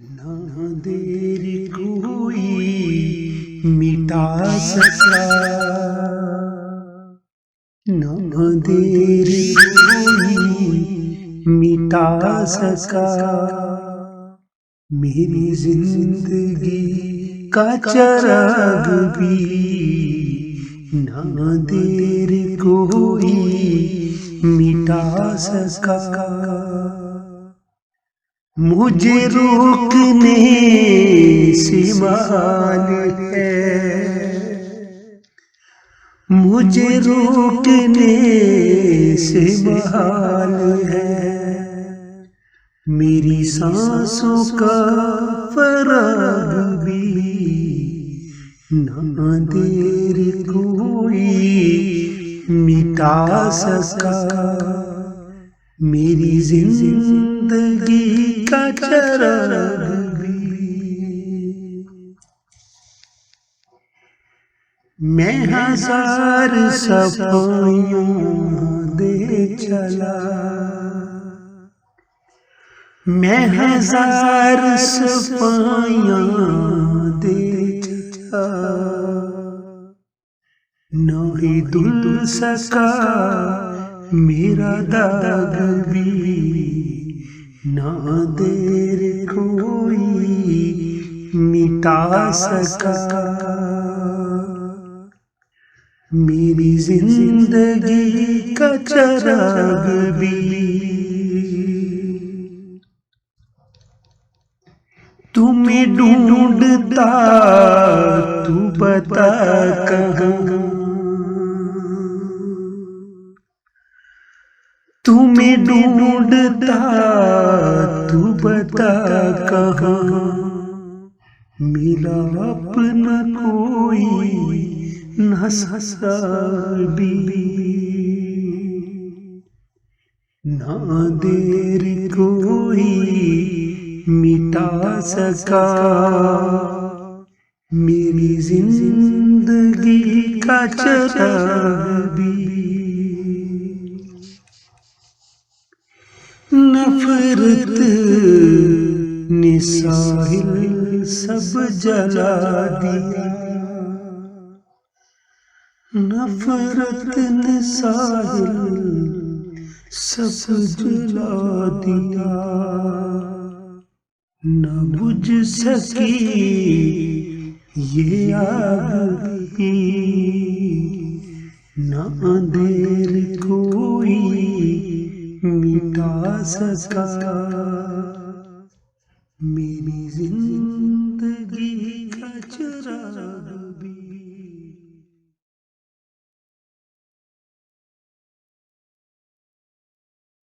ना देर कोई मिटा सका, ना देर कोई मिटा सका। मेरी जिंदगी का चिराग भी ना देर कोई मिटा सका। मुझे रोकने से मान है, मुझे रोकने से मान है। मेरी सांसों का फराग भी ना देर कोई मिटा सका। मेरी जिंदगी का चिराग भी। मैं हजार सफाइयां दे चला, मैं हजार सफाइयां दे चला। ना ही धुल सका मेरा दाग भी, ना देर कोई मिटा सका। मेरी जिंदगी का चिराग भी। तुम्हें ढूंढता तू बता कहाँ, तुम्हें ढूंढता तू बता कहाँ। मिला अपना कोई न साबी, ना देर कोई मिटा सका। मेरी जिंदगी का चिराग भी। नफरत ने साहिल सब जला दिया, नफरत ने साहिल सब जला दिया। न बुझ सकी ये आग भी, ना देर कोई मिटा सका। मेरी जिंदगी का चिराग।